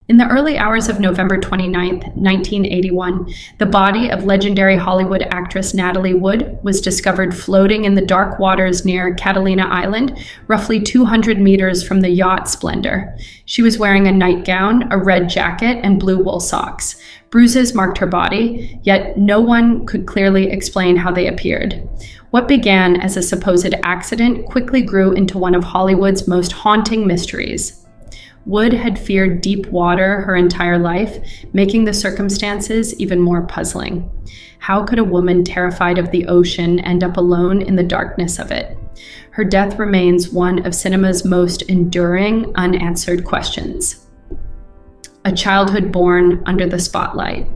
In the early hours of November 29, 1981, the body of legendary Hollywood actress Natalie Wood was discovered floating in the dark waters near Catalina Island, roughly 200 meters from the yacht Splendor. She was wearing a nightgown, a red jacket, and blue wool socks. Bruises marked her body, yet no one could clearly explain how they appeared. What began as a supposed accident quickly grew into one of Hollywood's most haunting mysteries. Wood had feared deep water her entire life, making the circumstances even more puzzling. How could a woman terrified of the ocean end up alone in the darkness of it? Her death remains one of cinema's most enduring, unanswered questions. A childhood born under the spotlight.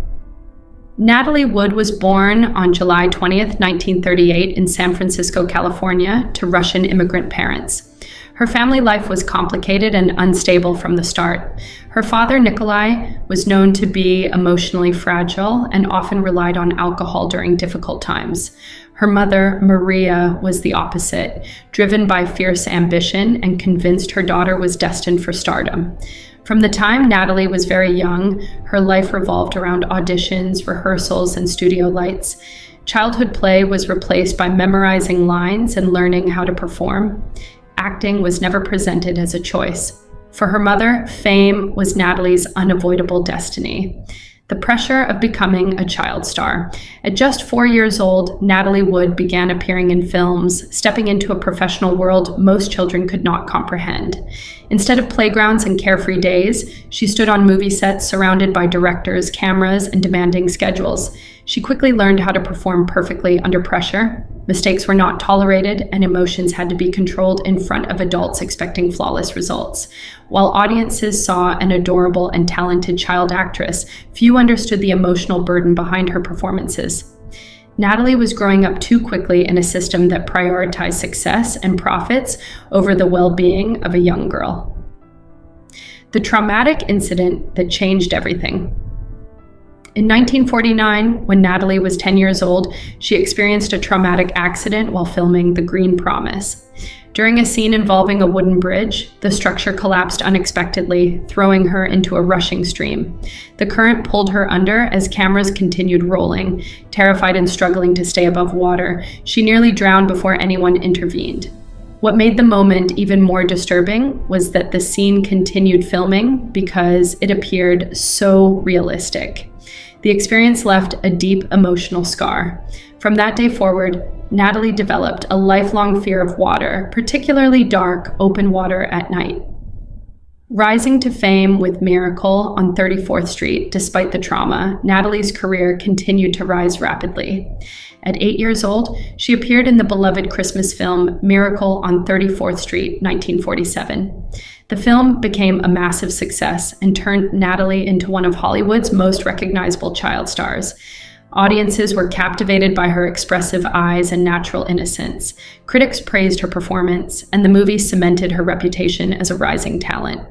Natalie Wood was born on July 20th, 1938 in San Francisco, California, to Russian immigrant parents. Her family life was complicated and unstable from the start. Her father, Nikolai, was known to be emotionally fragile and often relied on alcohol during difficult times. Her mother, Maria, was the opposite, driven by fierce ambition and convinced her daughter was destined for stardom. From the time Natalie was very young, her life revolved around auditions, rehearsals, and studio lights. Childhood play was replaced by memorizing lines and learning how to perform. Acting was never presented as a choice. For her mother, fame was Natalie's unavoidable destiny. The pressure of becoming a child star. At just 4 years old, Natalie Wood began appearing in films, stepping into a professional world most children could not comprehend. Instead of playgrounds and carefree days, she stood on movie sets surrounded by directors, cameras, and demanding schedules. She quickly learned how to perform perfectly under pressure. Mistakes were not tolerated, and emotions had to be controlled in front of adults expecting flawless results. While audiences saw an adorable and talented child actress, few understood the emotional burden behind her performances. Natalie was growing up too quickly in a system that prioritized success and profits over the well-being of a young girl. The traumatic incident that changed everything. In 1949, when Natalie was 10 years old, she experienced a traumatic accident while filming The Green Promise. During a scene involving a wooden bridge, the structure collapsed unexpectedly, throwing her into a rushing stream. The current pulled her under as cameras continued rolling. Terrified and struggling to stay above water, she nearly drowned before anyone intervened. What made the moment even more disturbing was that the scene continued filming because it appeared so realistic. The experience left a deep emotional scar. From that day forward, Natalie developed a lifelong fear of water, particularly dark, open water at night. Rising to fame with Miracle on 34th Street, despite the trauma, Natalie's career continued to rise rapidly. At 8 years old, she appeared in the beloved Christmas film Miracle on 34th Street, 1947. The film became a massive success and turned Natalie into one of Hollywood's most recognizable child stars. Audiences were captivated by her expressive eyes and natural innocence. Critics praised her performance, and the movie cemented her reputation as a rising talent.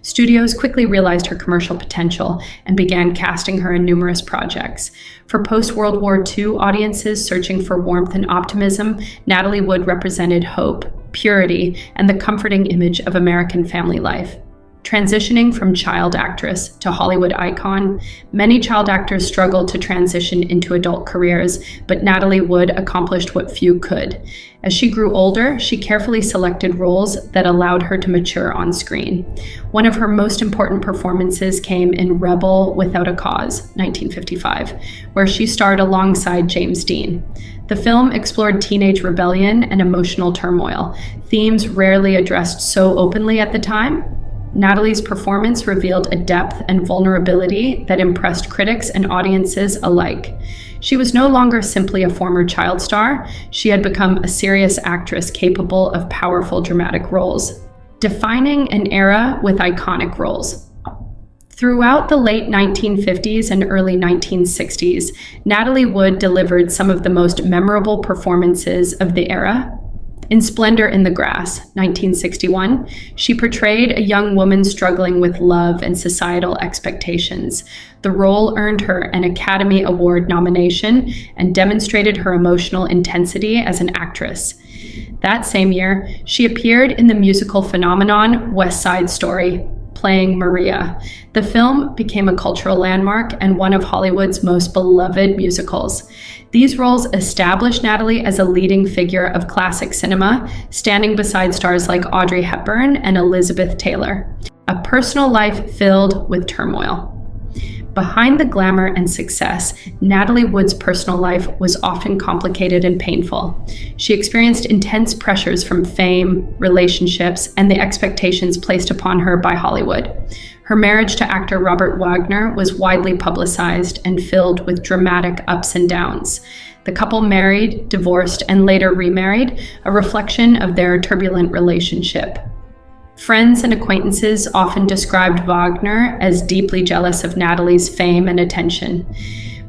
Studios quickly realized her commercial potential and began casting her in numerous projects. For post-World War II audiences searching for warmth and optimism, Natalie Wood represented hope, purity, and the comforting image of American family life. Transitioning from child actress to Hollywood icon, many child actors struggle to transition into adult careers, but Natalie Wood accomplished what few could. As she grew older, she carefully selected roles that allowed her to mature on screen. One of her most important performances came in Rebel Without a Cause, 1955, where she starred alongside James Dean. The film explored teenage rebellion and emotional turmoil, themes rarely addressed so openly at the time. Natalie's performance revealed a depth and vulnerability that impressed critics and audiences alike. She was no longer simply a former child star. She had become a serious actress capable of powerful dramatic roles, defining an era with iconic roles. Throughout the late 1950s and early 1960s, Natalie Wood delivered some of the most memorable performances of the era. In Splendor in the Grass, 1961, she portrayed a young woman struggling with love and societal expectations. The role earned her an Academy Award nomination and demonstrated her emotional intensity as an actress. That same year, she appeared in the musical phenomenon West Side Story, playing Maria. The film became a cultural landmark and one of Hollywood's most beloved musicals. These roles established Natalie as a leading figure of classic cinema, standing beside stars like Audrey Hepburn and Elizabeth Taylor. A personal life filled with turmoil. Behind the glamour and success, Natalie Wood's personal life was often complicated and painful. She experienced intense pressures from fame, relationships, and the expectations placed upon her by Hollywood. Her marriage to actor Robert Wagner was widely publicized and filled with dramatic ups and downs. The couple married, divorced, and later remarried, a reflection of their turbulent relationship. Friends and acquaintances often described Wagner as deeply jealous of Natalie's fame and attention.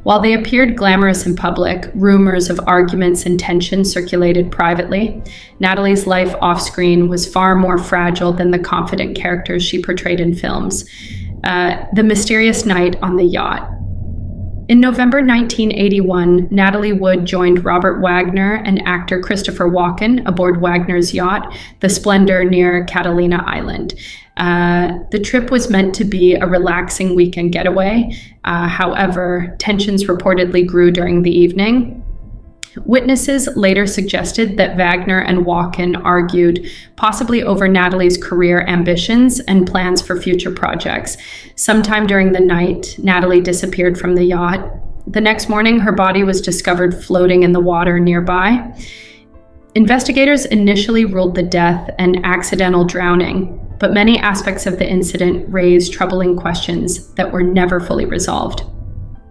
While they appeared glamorous in public, rumors of arguments and tension circulated privately. Natalie's life off-screen was far more fragile than the confident characters she portrayed in films. The mysterious night on the yacht. In November 1981, Natalie Wood joined Robert Wagner and actor Christopher Walken aboard Wagner's yacht, the Splendor, near Catalina Island. The trip was meant to be a relaxing weekend getaway. However, tensions reportedly grew during the evening. Witnesses later suggested that Wagner and Walken argued, possibly over Natalie's career ambitions and plans for future projects. Sometime during the night, Natalie disappeared from the yacht. The next morning, her body was discovered floating in the water nearby. Investigators initially ruled the death an accidental drowning, but many aspects of the incident raised troubling questions that were never fully resolved.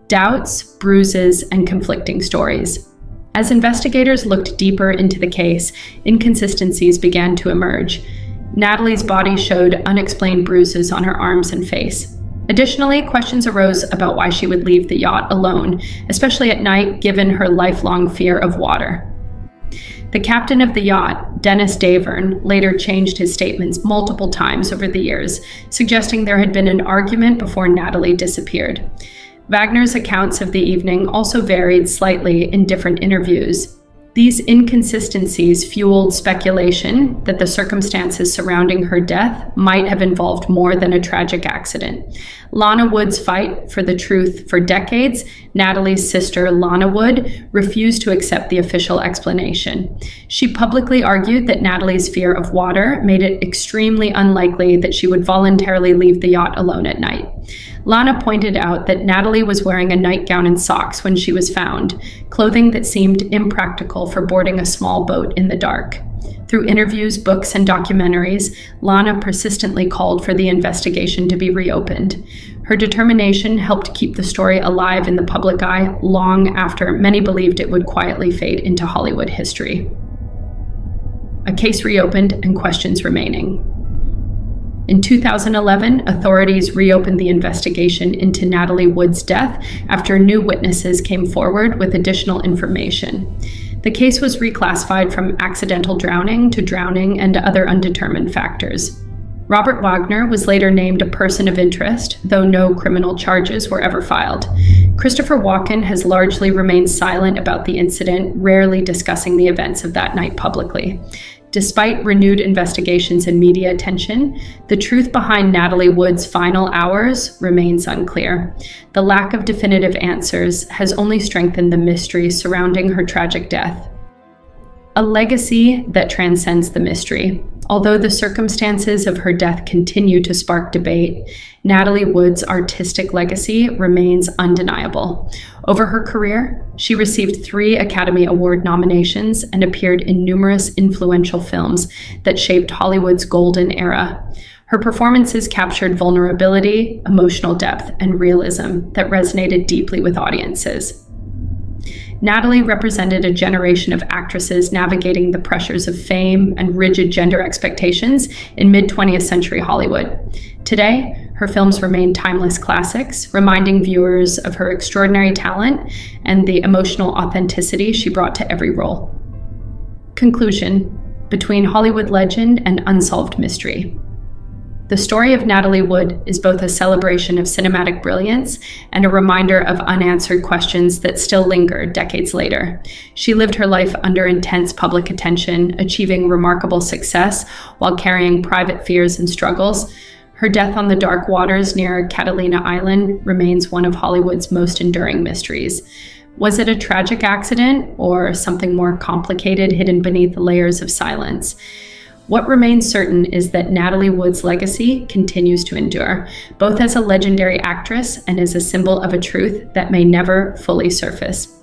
Doubts, bruises, and conflicting stories. As investigators looked deeper into the case, inconsistencies began to emerge. Natalie's body showed unexplained bruises on her arms and face. Additionally, questions arose about why she would leave the yacht alone, especially at night, given her lifelong fear of water. The captain of the yacht, Dennis Davern, later changed his statements multiple times over the years, suggesting there had been an argument before Natalie disappeared. Wagner's accounts of the evening also varied slightly in different interviews. These inconsistencies fueled speculation that the circumstances surrounding her death might have involved more than a tragic accident. Lana Wood's fight for the truth for decades, Natalie's sister, Lana Wood, refused to accept the official explanation. She publicly argued that Natalie's fear of water made it extremely unlikely that she would voluntarily leave the yacht alone at night. Lana pointed out that Natalie was wearing a nightgown and socks when she was found, clothing that seemed impractical for boarding a small boat in the dark. Through interviews, books, and documentaries, Lana persistently called for the investigation to be reopened. Her determination helped keep the story alive in the public eye long after many believed it would quietly fade into Hollywood history. A case reopened and questions remaining. In 2011, authorities reopened the investigation into Natalie Wood's death after new witnesses came forward with additional information. The case was reclassified from accidental drowning to drowning and other undetermined factors. Robert Wagner was later named a person of interest, though no criminal charges were ever filed. Christopher Walken has largely remained silent about the incident, rarely discussing the events of that night publicly. Despite renewed investigations and media attention, the truth behind Natalie Wood's final hours remains unclear. The lack of definitive answers has only strengthened the mystery surrounding her tragic death. A legacy that transcends the mystery. Although the circumstances of her death continue to spark debate, Natalie Wood's artistic legacy remains undeniable. Over her career, she received 3 Academy Award nominations and appeared in numerous influential films that shaped Hollywood's golden era. Her performances captured vulnerability, emotional depth, and realism that resonated deeply with audiences. Natalie represented a generation of actresses navigating the pressures of fame and rigid gender expectations in mid-20th century Hollywood. Today, her films remain timeless classics, reminding viewers of her extraordinary talent and the emotional authenticity she brought to every role. Conclusion: between Hollywood legend and unsolved mystery. The story of Natalie Wood is both a celebration of cinematic brilliance and a reminder of unanswered questions that still linger decades later. She lived her life under intense public attention, achieving remarkable success while carrying private fears and struggles. Her death on the dark waters near Catalina Island remains one of Hollywood's most enduring mysteries. Was it a tragic accident or something more complicated hidden beneath the layers of silence? What remains certain is that Natalie Wood's legacy continues to endure, both as a legendary actress and as a symbol of a truth that may never fully surface.